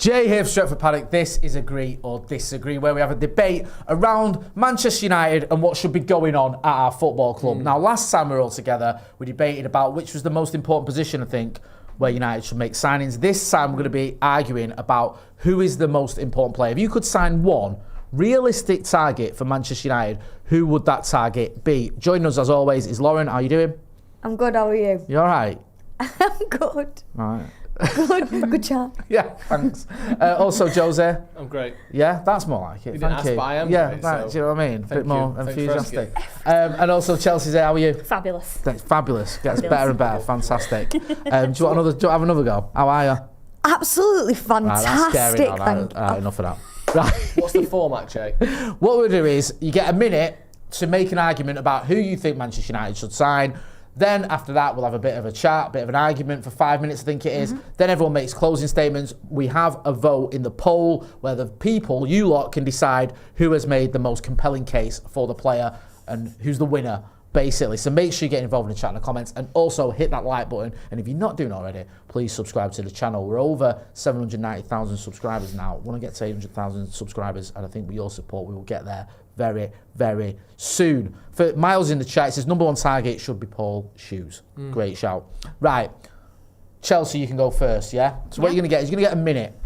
Jay here for Stretford Paddock. This is Agree or Disagree, where we have a debate around Manchester United and what should be going on at our football club. Now, last time we were all together, we debated about which was the most important position, I think, where United should make signings. This time, we're going to be arguing about who is the most important player. If you could sign one realistic target for Manchester United, who would that target be? Joining us, as always, is Lauren. How are you doing? I'm good, how are you? You all right? I'm good. All right. Good chat. Yeah, thanks. Also, Jose. I'm great. Yeah, that's more like it. You Thank didn't you. ask, but I am yeah, great, that, so do you know what I mean? A bit more Thanks for enthusiastic. And also, Chelsea's there. How are you? Fabulous. That's fabulous. Gets better and better. Fantastic. Do you want another? Do you have another go? How are you? Absolutely Right, that's fantastic. scary. Thank you. Enough of that. Right. What's the format, Jay? What we'll do is you get a minute to make an argument about who you think Manchester United should sign. Then after that, we'll have a bit of a chat, a bit of an argument for 5 minutes, I think it is. Then everyone makes closing statements. We have a vote in the poll where the people, you lot, can decide who has made the most compelling case for the player and who's the winner, basically. So make sure you get involved in the chat and the comments, and also hit that like button. And if you're not doing it already, please subscribe to the channel. We're over 790,000 subscribers now. We want to get to 800,000 subscribers, and I think with your support, we will get there very, very soon. For Miles in the chat, it says number one target should be Paul Shoes. Great shout. Right, Chelsea, you can go first, yeah? So what you're going to get is you're going to get a minute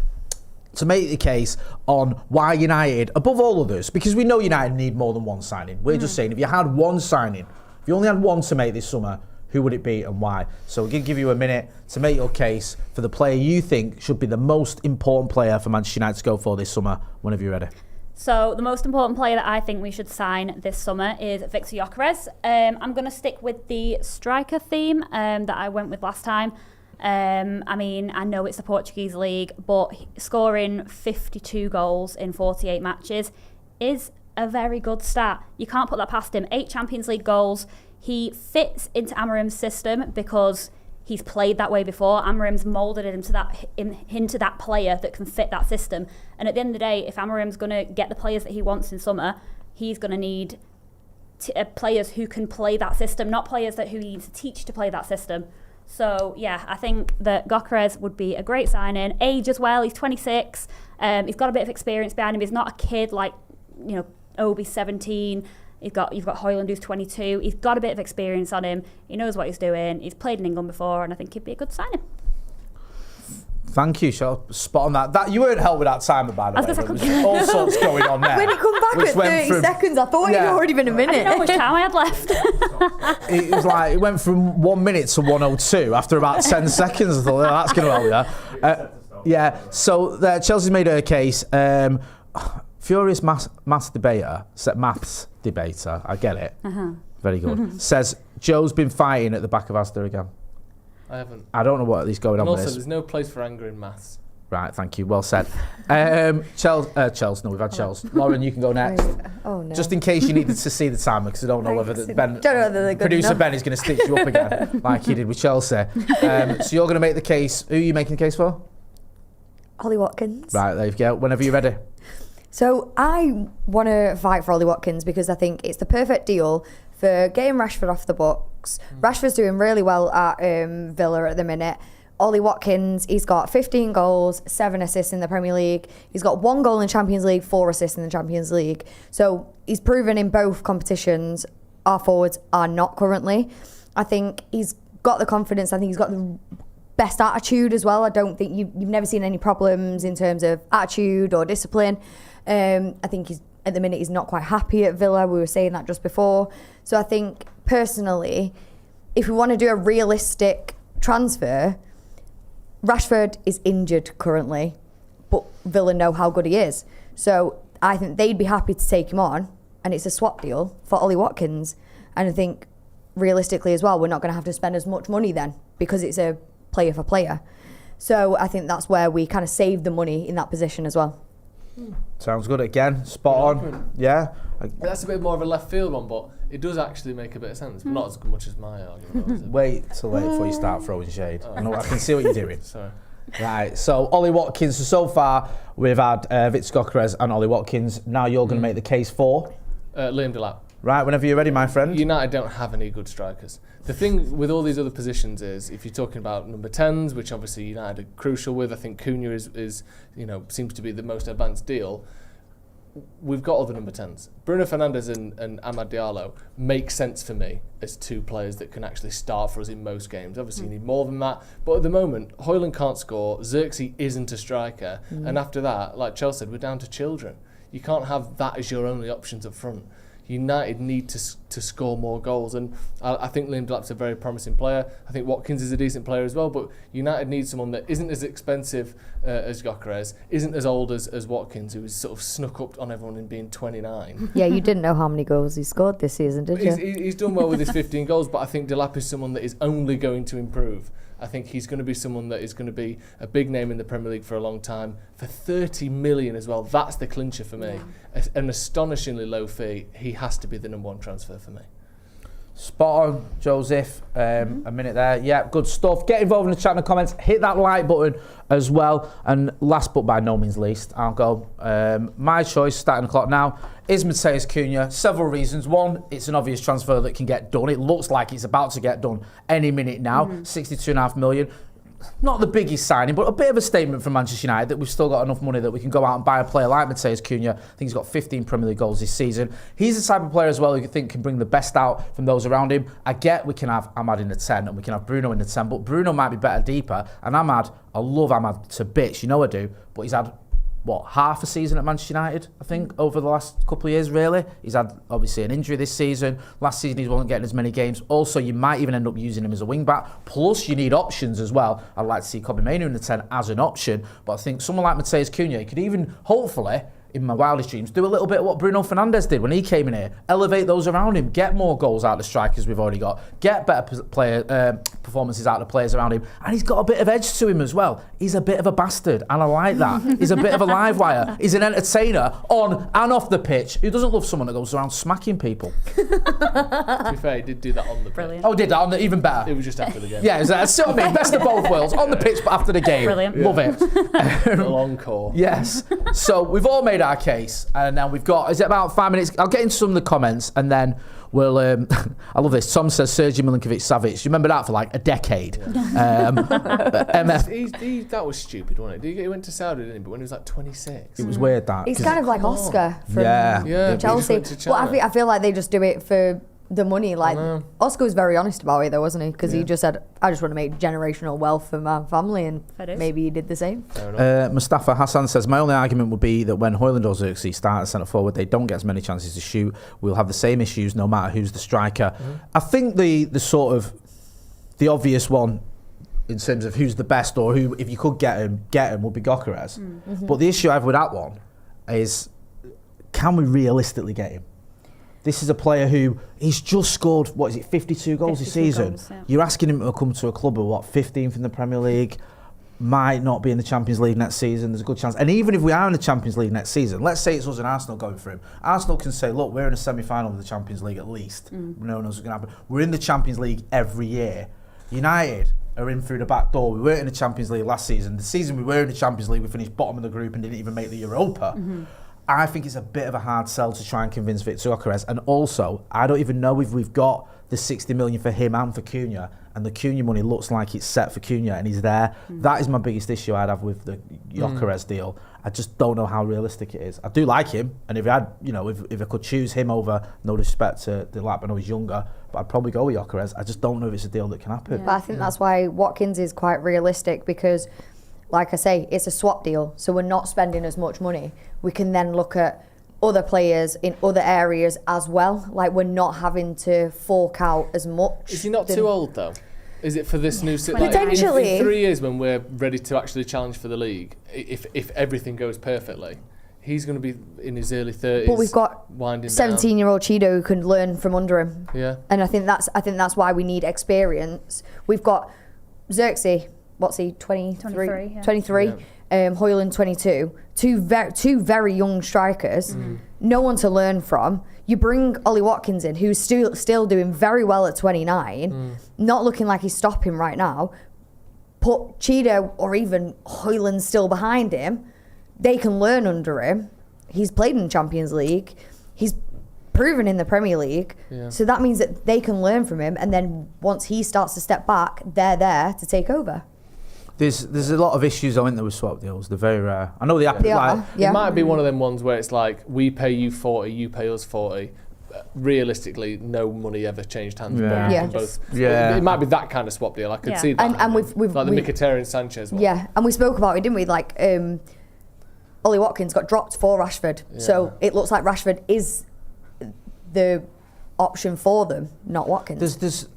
to make the case on why United, above all others, because we know United need more than one signing. We're just saying, if you had one signing, if you only had one to make this summer, who would it be and why? So we're going to give you a minute to make your case for the player you think should be the most important player for Manchester United to go for this summer, whenever you're ready. So the most important player that I think we should sign this summer is Victor Gyökeres. I'm going to stick with the striker theme that I went with last time. I mean, I know it's the Portuguese league, but scoring 52 goals in 48 matches is a very good stat. You can't put that past him. 8 Champions League goals. He fits into Amarim's system because he's played that way before. Amarim's moulded him into that player that can fit that system. And at the end of the day, if Amarim's going to get the players that he wants in summer, he's going to need players who can play that system, not players who he needs to teach to play that system. So, yeah, I think that Gyökeres would be a great signing. Age as well, he's 26. He's got a bit of experience behind him. He's not a kid like, Obi's 17. You've got Højlund, who's 22. He's got a bit of experience on him. He knows what he's doing. He's played in England before, and I think he'd be a good signing. Thank you, Shell. Spot on that. You weren't helped with that timer, by the way. There was all sorts going on there. When he come back at 30 seconds, I thought it'd already been a minute. I didn't know how much time I had left. It was like, it went from 1 minute to 1:02 after about 10 seconds. I thought, that's going to help you. Yeah, so Chelsea's made her case. Furious maths debater, I get it. Very good. Says, Joe's been fighting at the back of Asda again. I haven't. I don't know what is going on And with also, this. there's no place for anger in maths. Right, thank you. Well said. Chels, no, we've had Chels. Lauren, you can go next. Oh, no. Just in case you needed to see the timer, because I don't know whether producer enough. Ben is going to stitch you up again, like he did with Chelsea. So you're going to make the case. Who are you making the case for? Ollie Watkins. Right, there you go. Whenever you're ready. So I want to fight for Ollie Watkins because I think it's the perfect deal for getting Rashford off the books. Rashford's doing really well at Villa at the minute. Ollie Watkins, he's got 15 goals, 7 assists in the Premier League. He's got 1 goal in Champions League, 4 assists in the Champions League. So he's proven in both competitions our forwards are not currently. I think he's got the confidence. I think he's got the best attitude as well. I don't think you've never seen any problems in terms of attitude or discipline. I think at the minute he's not quite happy at Villa. We were saying that just before. So I think personally, if we want to do a realistic transfer, Rashford is injured currently, but Villa know how good he is. So I think they'd be happy to take him on, and it's a swap deal for Ollie Watkins. And I think realistically as well, we're not going to have to spend as much money then because it's a player for player. So I think that's where we kind of save the money in that position as well. Sounds good again. Spot on. Yeah. That's a bit more of a left field one, but it does actually make a bit of sense, but not as much as my argument. Is it? Wait till later before you start throwing shade. I can see what you're doing. Sorry. Right, so Ollie Watkins. So far, we've had Victor Gyökeres and Ollie Watkins. Now you're going to make the case for? Liam Delap. Right, whenever you're ready, my friend. United don't have any good strikers. The thing with all these other positions is, if you're talking about number 10s, which obviously United are crucial with, I think Cunha is seems to be the most advanced deal. We've got other number 10s. Bruno Fernandes and Amad Diallo make sense for me as two players that can actually start for us in most games. Obviously, you need more than that. But at the moment, Højlund can't score. Xerxes isn't a striker. And after that, like Chels said, we're down to children. You can't have that as your only options up front. United need to score more goals, and I think Liam Delap's a very promising player. I think Watkins is a decent player as well, but United need someone that isn't as expensive as Gyökeres, isn't as old as Watkins, who was sort of snuck up on everyone in being 29. Yeah, you didn't know how many goals he scored this season, did you? He's done well with his 15 goals, but I think Delap is someone that is only going to improve. I think he's going to be someone that is going to be a big name in the Premier League for a long time. For 30 million as well, that's the clincher for me. Yeah. An astonishingly low fee. He has to be the number one transfer for me. Spot on, Joseph. A minute there. Yeah, good stuff. Get involved in the chat and the comments. Hit that like button as well. And last but by no means least, I'll go. My choice, starting the clock now, is Matheus Cunha. Several reasons. One, it's an obvious transfer that can get done. It looks like it's about to get done any minute now. 62.5 million. Not the biggest signing, but a bit of a statement from Manchester United that we've still got enough money that we can go out and buy a player like Matheus Cunha. I think he's got 15 Premier League goals this season. He's the type of player as well who you think can bring the best out from those around him. I get we can have Amad in the 10 and we can have Bruno in the 10, but Bruno might be better deeper. And Amad, I love Amad to bits, you know I do, but he's had half a season at Manchester United, I think, over the last couple of years, really. He's had, obviously, an injury this season. Last season, he wasn't getting as many games. Also, you might even end up using him as a wing-back. Plus, you need options as well. I'd like to see Kobbie Mainoo in the 10 as an option. But I think someone like Matheus Cunha could even, hopefully, in my wildest dreams, do a little bit of what Bruno Fernandes did when he came in here. Elevate those around him. Get more goals out of the strikers we've already got. Get better performances out of the players around him. And he's got a bit of edge to him as well. He's a bit of a bastard, and I like that. He's a bit of a live wire. He's an entertainer on and off the pitch. Who doesn't love someone that goes around smacking people? To be fair, he did do that on the pitch. Oh, did that on the even better? It was just after the game. Yeah, that's what I mean. Best of both worlds. On the pitch, but after the game. Brilliant. Love it. Long call. Yes. So we've all made our case, and now we've got, is it about 5 minutes? I'll get into some of the comments, and then we'll, I love this. Tom says Sergio Milinkovic-Savic. You remember that for like a decade? Yeah. That was stupid, wasn't it? He went to Saudi, didn't he? But when he was like 26. It was weird, that. He's kind of like Oscar from Chelsea. But I feel like they just do it for the money. Like, Oscar was very honest about it though, wasn't he? Because he just said, I just want to make generational wealth for my family, and maybe he did the same. Mustafa Hassan says, my only argument would be that when Højlund or Xerxes start at centre forward, they don't get as many chances to shoot. We'll have the same issues no matter who's the striker. I think the sort of the obvious one in terms of who's the best, or who, if you could get him would be Gyökeres. But the issue I have with that one is, can we realistically get him? This is a player who, he's just scored, 52 goals this season? Goals, yeah. You're asking him to come to a club of 15th in the Premier League, might not be in the Champions League next season, there's a good chance. And even if we are in the Champions League next season, let's say it's us and Arsenal going for him. Arsenal can say, look, we're in a semi-final of the Champions League at least. No one knows what's going to happen. We're in the Champions League every year. United are in through the back door. We weren't in the Champions League last season. The season we were in the Champions League, we finished bottom of the group and didn't even make the Europa. I think it's a bit of a hard sell to try and convince Victor Gyökeres. And also, I don't even know if we've got the 60 million for him and for Cunha. And the Cunha money looks like it's set for Cunha and he's there. That is my biggest issue I'd have with the Gyökeres deal. I just don't know how realistic it is. I do like him. And if I had, if I could choose him over, no disrespect to Delap, I know he's younger, but I'd probably go with Gyökeres. I just don't know if it's a deal that can happen. Yeah. But I think that's why Watkins is quite realistic, because, like I say, it's a swap deal, so we're not spending as much money. We can then look at other players in other areas as well. Like, we're not having to fork out as much. Is he not too old though? Is it for this new season? Potentially. In 3 years, when we're ready to actually challenge for the league, if everything goes perfectly, he's going to be in his early 30s. But we've got 17-year-old Cheeto who can learn from under him. Yeah. And I think that's why we need experience. We've got Xerxes. What's he, 23? Yeah. 23, Højlund 22. Two very young strikers, no one to learn from. You bring Ollie Watkins in, who's still doing very well at 29, not looking like he's stopping right now. Put Cheeto or even Højlund still behind him. They can learn under him. He's played in the Champions League. He's proven in the Premier League. Yeah. So that means that they can learn from him, and then once he starts to step back, they're there to take over. There's a lot of issues, I think, there with swap deals. They're very rare. I know they happen. They are, Like, yeah. It might be one of them ones where it's like, we pay you 40, you pay us 40. Realistically, no money ever changed hands. Yeah. Yeah. It might be that kind of swap deal. I could see that. And we've like the Mkhitaryan Sanchez one. Yeah, and we spoke about it, didn't we? Like, Ollie Watkins got dropped for Rashford. Yeah. So it looks like Rashford is the option for them, not Watkins.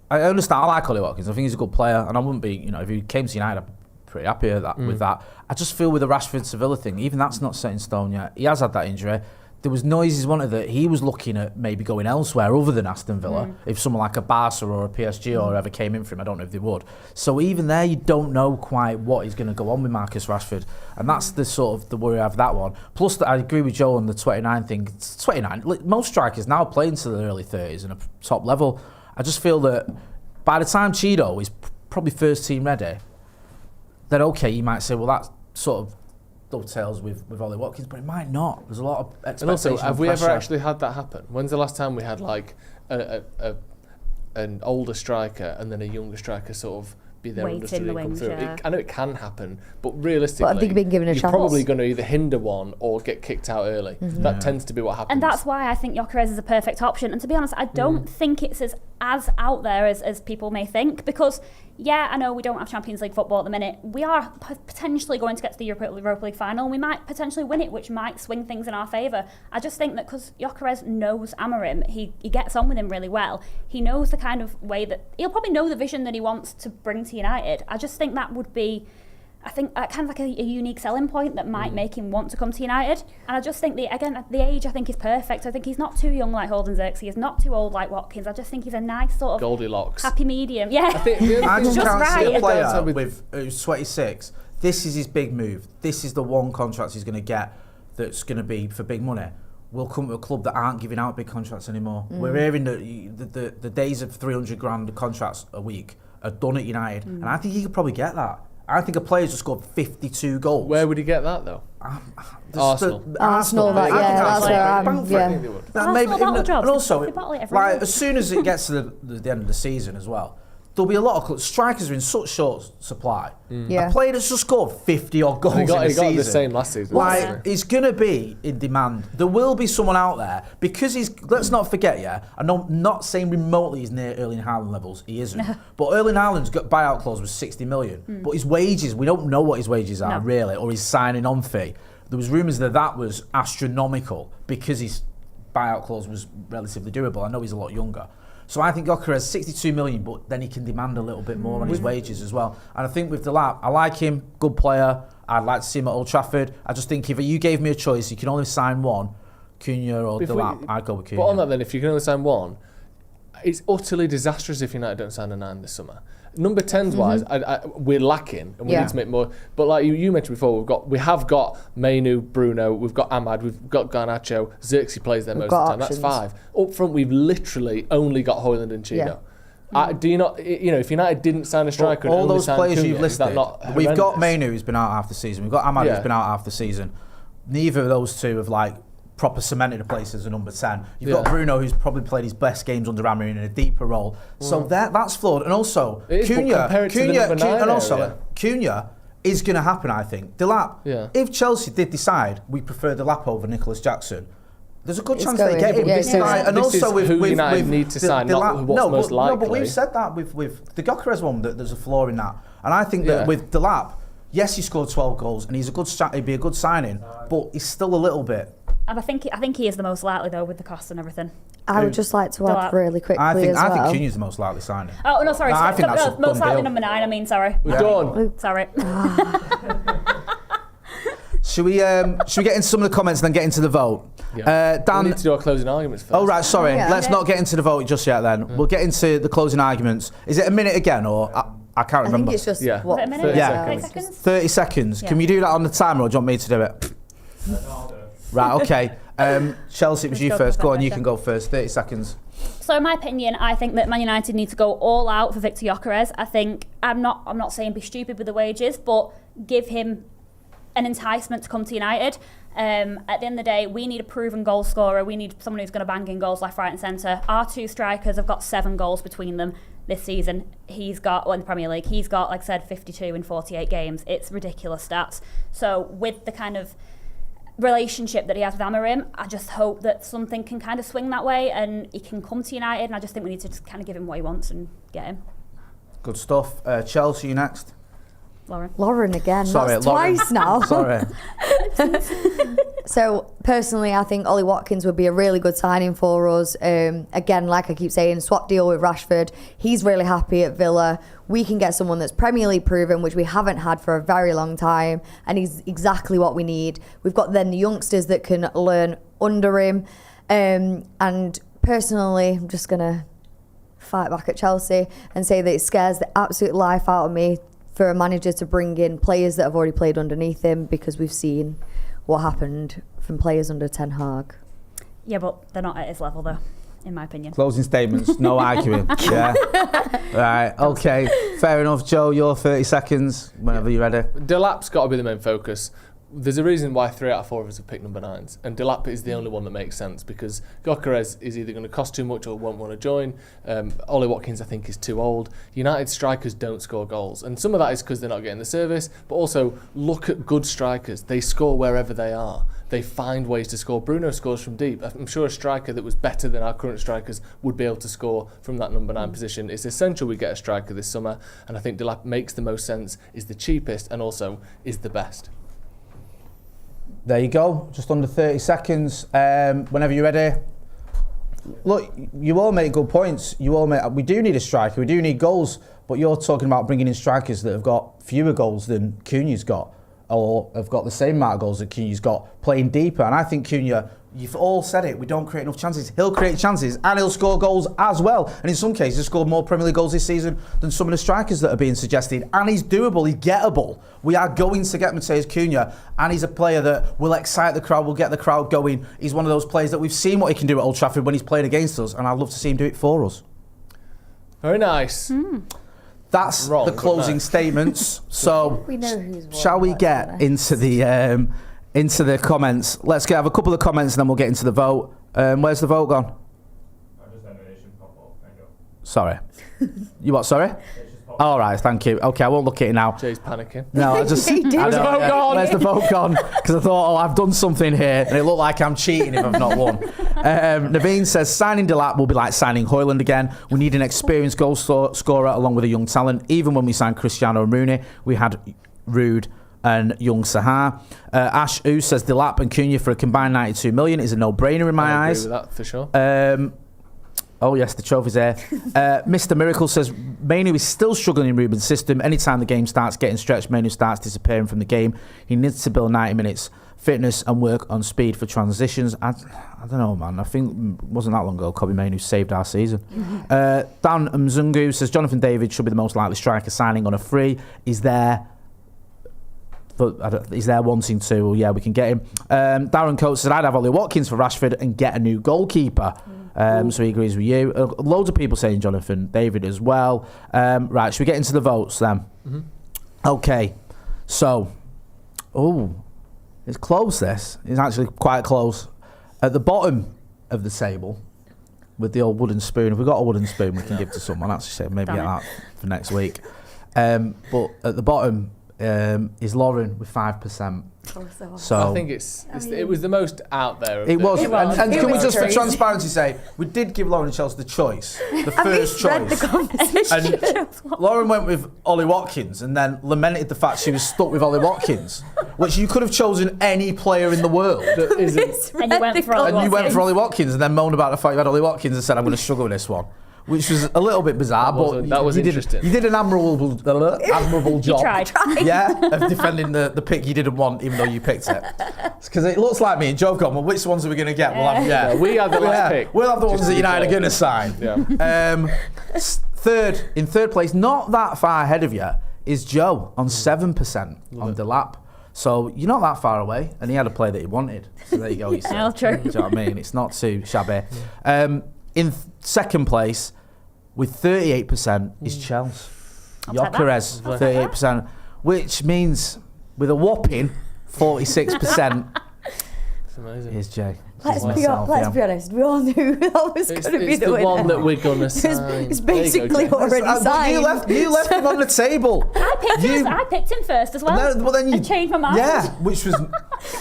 I understand. I like Ollie Watkins. I think he's a good player, and I wouldn't be, if he came to United, I'd be pretty happy with that. I just feel with the Rashford Sevilla thing, even that's not set in stone yet. He has had that injury. There was noises wanted that he was looking at maybe going elsewhere other than Aston Villa. If someone like a Barca or a PSG or whoever came in for him, I don't know if they would. So even there, you don't know quite what is going to go on with Marcus Rashford, and that's the sort of the worry I have that one. Plus, I agree with Joe on the 29 thing. It's 29. Most strikers now play into the early 30s and a top level. I just feel that by the time Cheeto is probably first team ready, then okay, you might say, well, that sort of dovetails with Ollie Watkins, but it might not. There's a lot of expectation. And also, have we pressure. ever actually had that happen? When's the last time we had like an older striker and then a younger striker sort of be there Wait understudy in the and come wings, through? yeah. I know it can happen, but realistically, But have they been given a you're chance? probably going to either hinder one or get kicked out early. That tends to be what happens. And that's why I think Gyökeres is a perfect option. And to be honest, I don't think it's as out there as people may think, because yeah, I know we don't have Champions League football at the minute. We are potentially going to get to the Europa League final. We might potentially win it, which might swing things in our favour. I just think that because Gyökeres knows Amorim, he gets on with him really well. He knows the kind of way that he'll probably know the vision that he wants to bring to United. I just think that would be, I think, kind of like a unique selling point that might make him want to come to United. And I just think, the age I think is perfect. I think he's not too young like Holden Zirkzee. He's not too old like Watkins. I just think he's a nice sort of Goldilocks. happy medium. Yeah. I just Just can't see a right. player who's 26. This is his big move. This is the one contract he's going to get that's going to be for big money. We'll come to a club that aren't giving out big contracts anymore. We're hearing that the days of 300 grand contracts a week are done at United, and I think he could probably get that. I think a player's just scored 52 goals. Where would he get that though? Arsenal. Arsenal, that's where I'm. Yeah. Arsenal bottle jobs. And also, They bottle it every like year. as soon as it gets to the end of the season as well, there'll be a lot of strikers are in such short supply. Yeah. A player that's just scored 50 odd goals He got in a season. the same last season. Like, he's going to be in demand. There will be someone out there because let's not forget, I'm not saying remotely he's near Erling Haaland levels. He isn't. But Erling Haaland's buyout clause was 60 million. But his wages, we don't know what his wages are really, or his signing on fee. There was rumours that was astronomical because his buyout clause was relatively durable. I know he's a lot younger. So I think Gyökeres 62 million, but then he can demand a little bit more on his wages as well. And I think with Delap, I like him, good player. I'd like to see him at Old Trafford. I just think if you gave me a choice, you can only sign one, Cunha or Delap, I'd go with Cunha. But on that then, if you can only sign one, it's utterly disastrous if United don't sign a 9 this summer. Number 10s wise, we're lacking and we need to make more. But like you mentioned before, we have got Mainu, Bruno, we've got Ahmad, we've got Garnacho, Zirkzee plays there most of the time. Options. That's 5. Up front, we've literally only got Højlund and Cheeto. Do you not? If United didn't sign a striker, all and only those signed players Cunha, you've is that listed, not we've got horrendous? Mainu who's been out half the season. We've got Ahmad who's been out half the season. Neither of those two have proper cemented a place as a number 10. You've got Bruno who's probably played his best games under Amorim in a deeper role. So that's flawed. And also Cunha is going to happen, I think. Delap, if Chelsea did decide we prefer Delap over Nicholas Jackson, there's a good chance they get him. And also with United need to sign, not what's most likely. No, but we've said that with the Gyökeres one, that there's a flaw in that. And I think that with Delap, yes, he scored 12 goals and he'd be a good signing, but he's still a little bit. And I think he is the most likely though with the costs and everything. I would just like to add really quickly I think Cunha's the most likely signing. Oh no, sorry. I think that's a most done likely deal. number 9. I mean, sorry. We're done. Sorry. Should we get into some of the comments and then get into the vote? Yeah. Dan, we need to do our closing arguments first. Oh right, sorry. Yeah. Let's not get into the vote just yet. Then we'll get into the closing arguments. Is it a minute again, or I can't I remember? think it's just Yeah. what, Was it a minute? 30 30 seconds? 30 seconds. Can we do that on the timer, or do you want me to do it? Right. Okay. Chelsea, it was you Let's go first. for Go that on. You better. can go first. 30 seconds. So in my opinion, I think that Man United need to go all out for Victor Gyökeres. I think I'm not saying be stupid with the wages, but give him an enticement to come to United. At the end of the day, we need a proven goal scorer. We need someone who's going to bang in goals left, right and centre. Our 2 strikers have got 7 goals between them this season. He's got, in the Premier League, he's got, like I said, 52 in 48 games. It's ridiculous stats. So with the kind of relationship that he has with Amorim, I just hope that something can kind of swing that way and he can come to United, and I just think we need to just kind of give him what he wants and get him. Good stuff. Chelsea, you next. Lauren again. Sorry, That's Lauren. twice now. Sorry. So personally, I think Ollie Watkins would be a really good signing for us. Again, like I keep saying, swap deal with Rashford. He's really happy at Villa. We can get someone that's Premier League proven, which we haven't had for a very long time, and he's exactly what we need. We've got then the youngsters that can learn under him. And personally, I'm just gonna fight back at Chelsea and say that it scares the absolute life out of me for a manager to bring in players that have already played underneath him, because we've seen what happened from players under Ten Hag. Yeah, but they're not at his level though, in my opinion. Closing statements, no arguing. Yeah. Right, okay. Fair enough, Joe, your 30 seconds, whenever you're ready. Delap's got to be the main focus. There's a reason why 3 out of 4 of us have picked number 9s, and Delap is the only one that makes sense, because Gyökeres is either going to cost too much or won't want to join. Ollie Watkins, I think, is too old. United strikers don't score goals, and some of that is because they're not getting the service, but also look at good strikers. They score wherever they are. They find ways to score. Bruno scores from deep. I'm sure a striker that was better than our current strikers would be able to score from that number 9 position. It's essential we get a striker this summer, and I think Delap makes the most sense, is the cheapest, and also is the best. There you go, just under 30 seconds. Whenever you're ready. Look, you all make good points. We do need a striker, we do need goals, but you're talking about bringing in strikers that have got fewer goals than Cunha's got, or have got the same amount of goals that Cunha's got, playing deeper. And I think Cunha, you've all said it, we don't create enough chances. He'll create chances and he'll score goals as well. And in some cases, he's scored more Premier League goals this season than some of the strikers that are being suggested. And he's doable, he's gettable. We are going to get Matheus Cunha, and he's a player that will excite the crowd, will get the crowd going. He's one of those players that we've seen what he can do at Old Trafford when he's played against us, and I'd love to see him do it for us. Very nice. That's Wrong, the closing nice. statements. So, We know who's shall we get into the comments? Let's have a couple of comments and then we'll get into the vote. Where's the vote gone? I just had it should pop up. There you go. Sorry. You what, sorry? All right, thank you. Okay, I won't look at it now. Jay's panicking. No, I just... He did. I Where's know, the vote gone? Where's the vote gone? Because I thought, I've done something here, and it looked like I'm cheating if I've not won. Naveen says, signing Delap will be like signing Højlund again. We need an experienced goal scorer along with a young talent. Even when we signed Cristiano and Rooney, we had Rude and young Sahar. Ash U says, Delap and Cunha for a combined 92 million is a no-brainer in my I eyes. agree with that for sure. Oh yes, the trophy's there. Mr. Miracle says Mainu is still struggling in Ruben's system. Anytime the game starts getting stretched, Mainu starts disappearing from the game. He needs to build 90 minutes fitness and work on speed for transitions. I don't know, man. I think it wasn't that long ago Kobe Mainu saved our season. Dan Mzungu says Jonathan David should be the most likely striker signing on a free. Is there wanting to? Well, yeah, we can get him. Darren Coates said I'd have Ollie Watkins for Rashford and get a new goalkeeper. So he agrees with you. Loads of people saying Jonathan David as well. Right, should we get into the votes then? Mm-hmm. Okay, so, it's close this. It's actually quite close. At the bottom of the table, with the old wooden spoon, if we've got a wooden spoon we can give to someone, that's maybe get that for next week. But at the bottom is Lauren with 5%. So I think it was the most out there. It was. And It can we was just, for crazy. transparency, say we did give Lauren and Chels the choice, the Have you first read the choice. conversation? And Lauren went with Ollie Watkins and then lamented the fact she was stuck with Ollie Watkins, which you could have chosen any player in the world. That isn't. And you went for Ollie And you went Watkins. for Ollie Watkins and then moaned about the fact you had Ollie Watkins and said, I'm going to struggle with this one. Which was a little bit bizarre, That was you interesting. You did an admirable job. tried. Yeah, of defending the pick you didn't want, even though you picked it. Because it looks like me and Joe have gone, well, which ones are we going to get? We'll have, Yeah, we had the last pick. We'll have the ones Just that to be United are clear. going to sign. Yeah. In third place, not that far ahead of you, is Joe on 7% on Delap. So you're not that far away, and he had a play that he wanted. So there you go. Well, true. Do you know what I mean? It's not too shabby. In second place, with 38%, is Chels. I'll take that. Gyökeres, 38%, which means with a whopping 46% It's amazing. is Jay. Let's be honest, we all knew that was going to be It's the the winner. one that we're going to sign. It's basically There you go, Jay. already signed. You left him on the table. I picked him first as well. Then you and changed my mind. Yeah, which was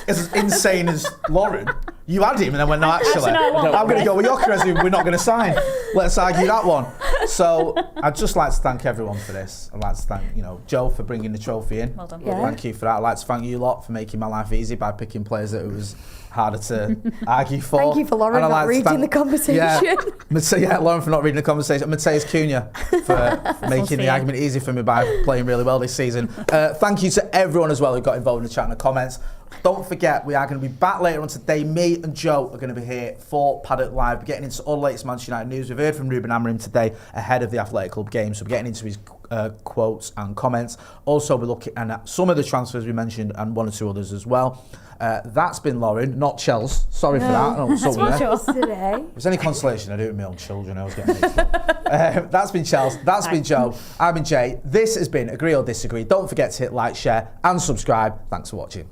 as insane as Lauren. You had him and then went, no, actually, no, I won't. I'm going to go with Gyökeres, who we're not going to sign. Let's argue that one. So I'd just like to thank everyone for this. I'd like to thank, Joe for bringing the trophy in. Well done. Yeah. Thank you for that. I'd like to thank you lot for making my life easy by picking players that it was harder to argue for. Thank you for Lauren And I'd not like to reading the conversation. Yeah, Lauren for not reading the conversation. Mateus Cunha for making the argument easy for me by playing really well this season. Thank you to everyone as well who got involved in the chat and the comments. Don't forget, we are going to be back later on today. Me and Joe are going to be here for Paddock Live. We're getting into all the latest Manchester United news. We've heard from Ruben Amorim today ahead of the Athletic Club game, so we're getting into his quotes and comments. Also, we're looking at some of the transfers we mentioned and one or two others as well. That's been Lauren, not Chels. Sorry for that. I don't know what's up with That's there. Today. If there's any consolation, I do it with my own children. I was getting mixed up. That's been Chels. That's been Joe. I've been Jay. This has been Agree or Disagree. Don't forget to hit like, share, and subscribe. Thanks for watching.